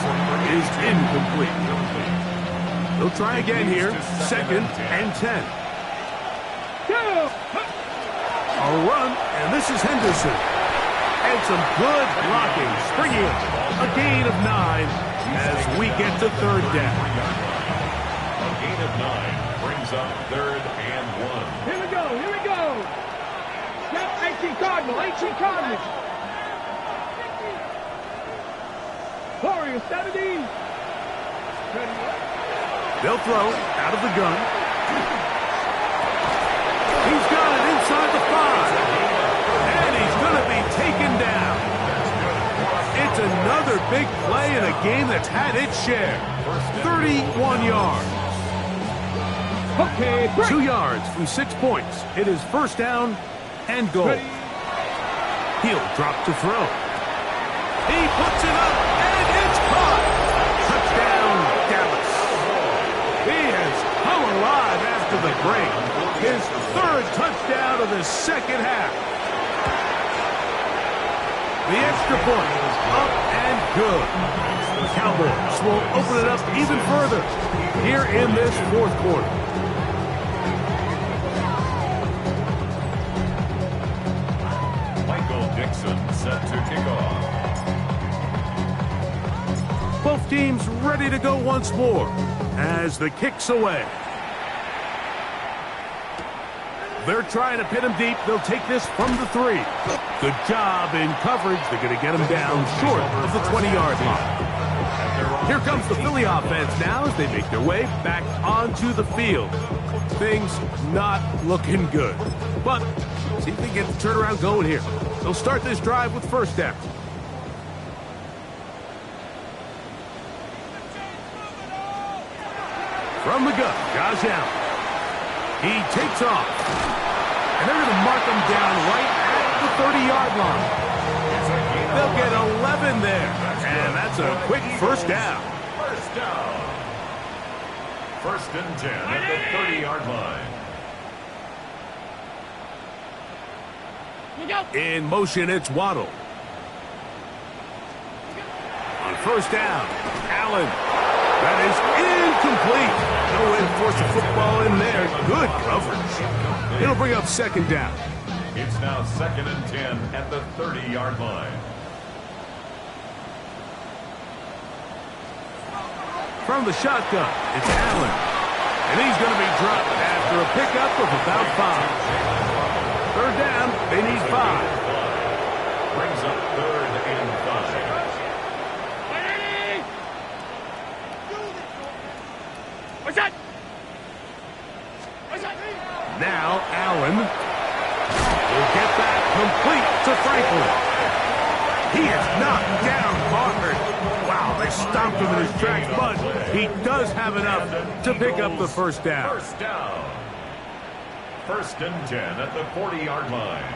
is incomplete. They'll try again here. 2nd and 10. A run, and this is Henderson. And some good blocking, springing up. A gain of 9 as we get to 3rd down. A gain of 9 brings up 3rd and 1. Here we go. Here we go. Yep, 18 Cardinal. 18 Cardinal. Warriors 70. They'll throw out of the gun. He's got it inside the 5. And he's going to be taken down. It's another big play in a game that's had its share. 31 yards. Okay, break. 2 yards from 6 points. It is 1st down and goal. He'll drop to throw. He puts it up, and it's caught. Touchdown, Dallas. He has come alive after the break. His third touchdown of the second half. The extra point, up and good. The Cowboys will open it up even further here in this fourth quarter. Set to kick off. Both teams ready to go once more as the kick's away. They're trying to pin him deep. They'll take this from the 3. Good job in coverage. They're going to get him down short of the 20-yard line. Here comes the Philly offense now as they make their way back onto the field. Things not looking good. But see if they get the turnaround going here. They'll start this drive with first down. From the gun, Josh Allen. He takes off. And they're going to mark him down right at the 30-yard line. They'll get 11 there. And that's a quick first down. First down. First and 10 at the 30-yard line. In motion, it's Waddle. On first down, Allen. That is incomplete. No way to force the football in there. Good coverage. It'll bring up second down. It's now second and 10 at the 30-yard line. From the shotgun, it's Allen. And he's going to be dropped after a pickup of about 5. Third down, they need 5. Brings up third and 5. What's that? Now Allen will get that complete to Franklin. He is knocked down hard. Wow, they stopped him in his tracks, but he does have enough to pick up the first down. First down. First and 10 at the 40-yard line.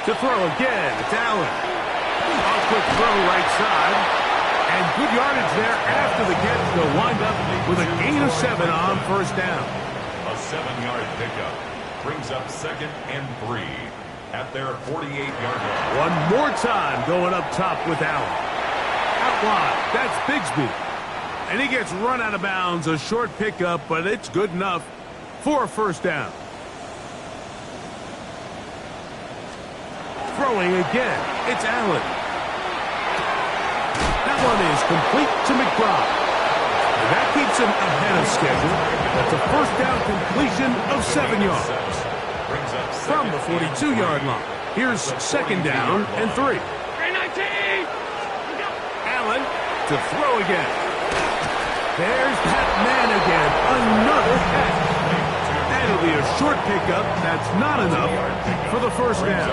To throw again, it's Allen. A quick throw right side. And good yardage there after the catch. They'll wind up with a gain of 7 on first down. A 7-yard pickup brings up second and 3 at their 48-yard line. One more time going up top with Allen. Out wide, that's Bigsby. And he gets run out of bounds. A short pickup, but it's good enough for a first down. Throwing again, it's Allen. That one is complete to McBride. And that keeps him ahead of schedule. That's a first down completion of 7 yards. From the 42-yard line, here's second down and 3. Allen to throw again. There's Pat Man again, another catch. That'll be a short pickup. That's not enough for the first down.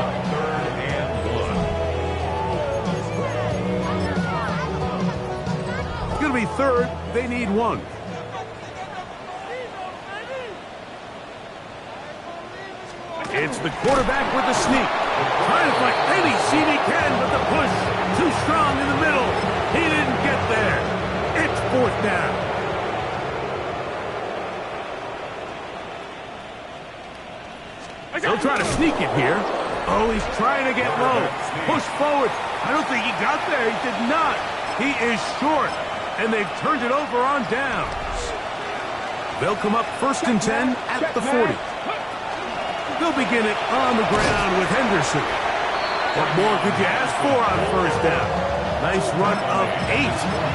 It's going to be third. They need 1. It's the quarterback with the sneak. Trying to find any seam he can, but the push too strong in the middle. He didn't get there. It's fourth down. They'll try to sneak it here. Oh, he's trying to get low. Push forward. I don't think he got there. He did not. He is short. And they've turned it over on downs. They'll come up first and 10 at the 40. They'll begin it on the ground with Henderson. What more could you ask for on first down? Nice run of 8.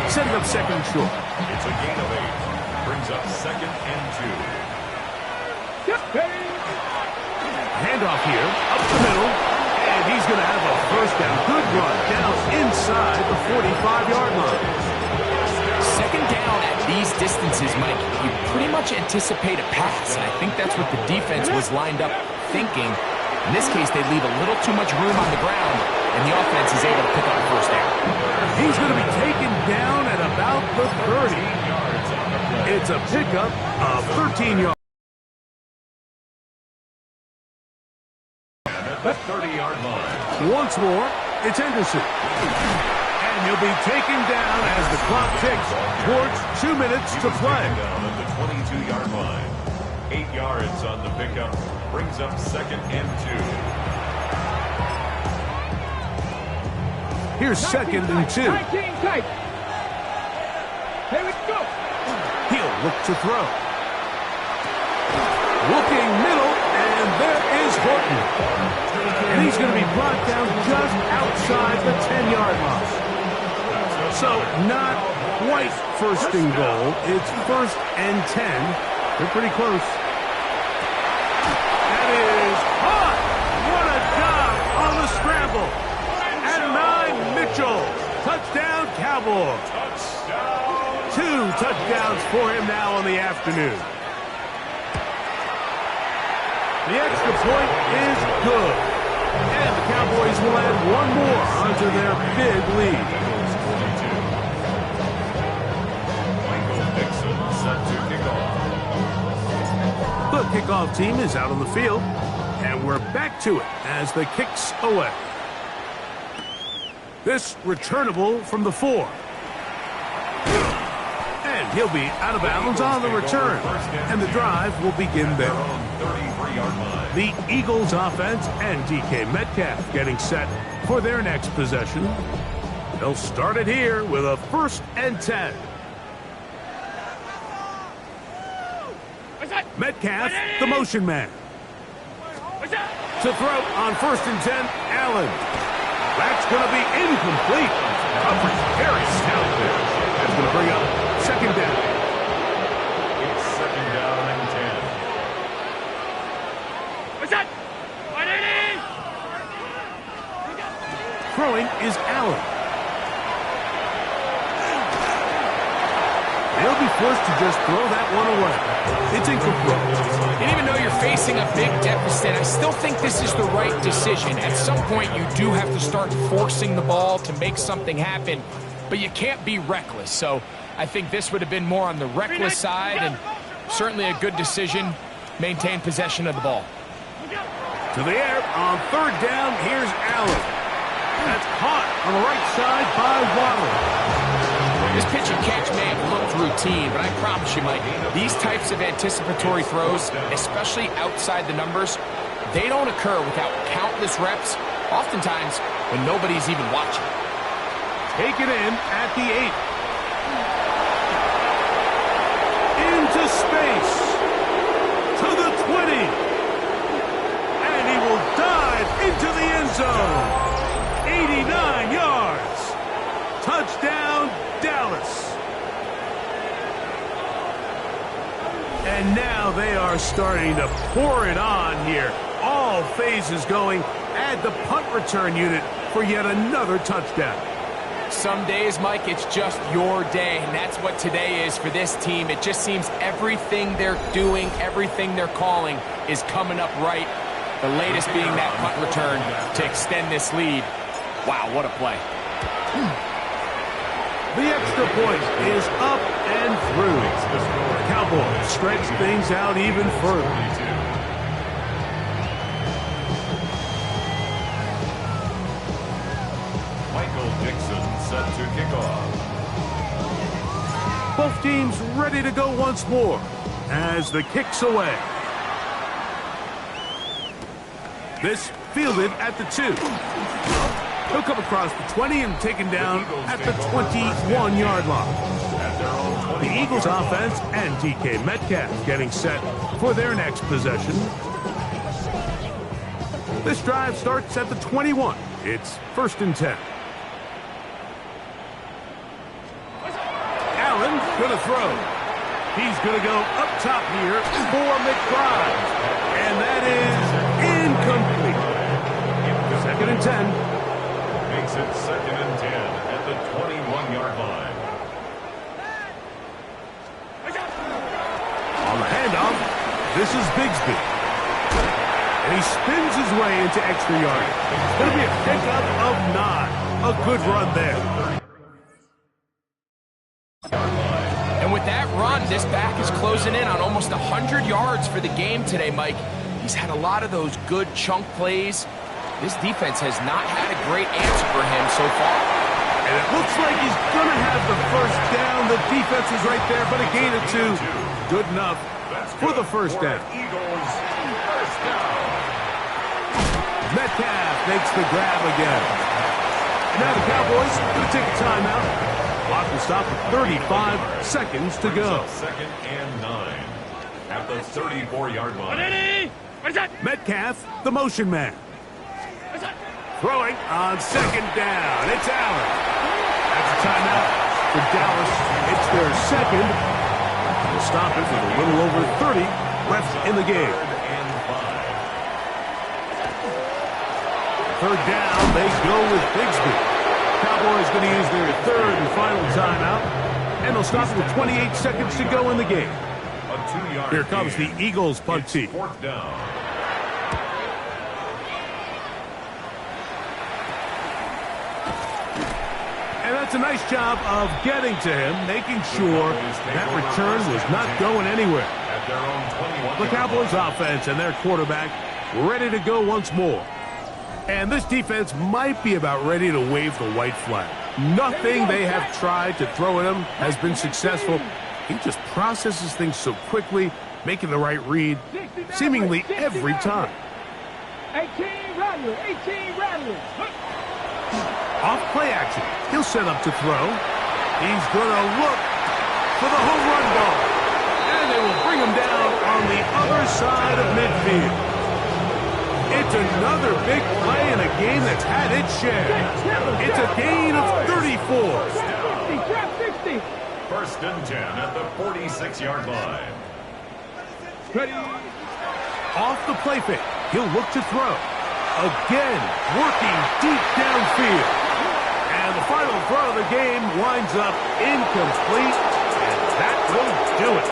Setting up second and short. It's a gain of 8. Brings up second and 2. Handoff here, up the middle, and he's going to have a first down. Good run down inside the 45-yard line. Second down at these distances, Mike, you pretty much anticipate a pass, and I think that's what the defense was lined up thinking. In this case, they leave a little too much room on the ground, and the offense is able to pick up a first down. He's going to be taken down at about the 30. It's a pickup of 13 yards. At the 30-yard line. Once more, It's Henderson. And he'll be taken down as the clock ticks towards 2 minutes to play. Down at the 22-yard line. 8 yards on the pickup. Brings up 2nd and 2. Here's 2nd and 2. 19 tight. Here we go. He'll look to throw. Looking middle, and there is Horton. And he's going to be brought down just outside the 10-yard line. So not quite 1st and goal. It's 1st and 10. They're pretty close. That is hot. What a job on the scramble. At 9, Mitchell. Touchdown, Cowboys. 2 touchdowns for him now on the afternoon. The extra point is good. And the Cowboys will add 1 more onto their big lead. The kickoff team is out on the field, and we're back to it as the kicks away. This returnable from the 4. And he'll be out of bounds on the return, and the drive will begin there. The Eagles offense and DK Metcalf getting set for their next possession. They'll start it here with a 1st and 10. Metcalf, the motion man. To throw on 1st and 10, Allen. That's going to be incomplete. Coverage very stout there. That's going to bring up 2nd down. It's 2nd down and 10. Throwing is Allen. They'll be forced to just throw that one away. It's incomplete. And even though you're facing a big deficit, I still think this is the right decision. At some point, you do have to start forcing the ball to make something happen, but you can't be reckless. So I think this would have been more on the reckless side, and certainly a good decision. Maintain possession of the ball. To the air on 3rd down, here's Allen. That's caught on the right side by Waddle. This pitch and catch may have looked routine, but I promise you, Mike, these types of anticipatory throws, especially outside the numbers, they don't occur without countless reps, oftentimes when nobody's even watching. Take it in at the 8. Into space. To the 20. And he will dive into the end zone. 89 yards. Touchdown, Dallas. And now they are starting to pour it on here. All phases going. Add the punt return unit for yet another touchdown. Some days, Mike, it's just your day, and that's what today is for this team. It just seems everything they're doing, everything they're calling is coming up right. The latest being that punt return to extend this lead. Wow, what a play. The extra point is up and through. The Cowboys stretch things out even further. Michael Dixon set to kick off. Both teams ready to go once more as the kick's away. This fielded at the 2. He'll come across the 20 and taken down at the 21-yard line. The Eagles offense and DK Metcalf getting set for their next possession. This drive starts at the 21. It's 1st and 10. Allen going to throw. He's going to go up top here for McBride. And that is incomplete. 2nd and 10. Makes it 2nd and 10 at the 21-yard line. On the handoff, this is Bigsby. And he spins his way into extra yardage. It's going to be a pickup of 9. A good run there. And with that run, this back is closing in on almost 100 yards for the game today, Mike. He's had a lot of those good chunk plays. This defense has not had a great answer for him so far. And it looks like he's going to have the first down. The defense was right there, but a gain of 2. Good enough for the first down. Eagles, first down. Metcalf makes the grab again. And now the Cowboys going to take a timeout. Clock will stop at 35 seconds to go. Second and 9 at the 34-yard line. Metcalf, the motion man. Throwing on second down. It's Allen. That's a timeout for Dallas. It's their second. They'll stop it with a little over 30 left in the game. Third down, they go with Bigsby. Cowboys going to use their third and final timeout. And they'll stop it with 28 seconds to go in the game. Here comes the Eagles punt team. Fourth down. And that's a nice job of getting to him, making sure that return was not going anywhere. At their own 21. The Cowboys offense and their quarterback ready to go once more. And this defense might be about ready to wave the white flag. Nothing they have tried to throw at him has been successful. He just processes things so quickly, making the right read seemingly every time. 18 Rattler, 18 Rattler. Off play action. He'll set up to throw. He's going to look for the home run ball. And they will bring him down on the other side of midfield. It's another big play in a game that's had its share. It's a gain of 34. 60. First and 10 at the 46-yard line. Ready. Off the play fake. He'll look to throw. Again, working deep downfield. And the final throw of the game winds up incomplete. And that will do it.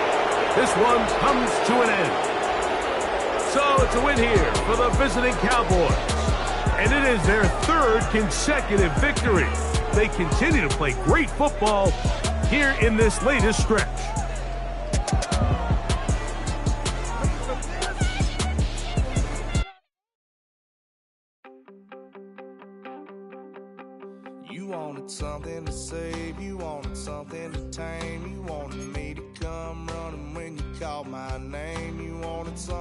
This one comes to an end. So it's a win here for the visiting Cowboys. And it is their third consecutive victory. They continue to play great football here in this latest stretch. You wanted something to save, you wanted something to tame, you wanted me to come running when you called my name, you wanted something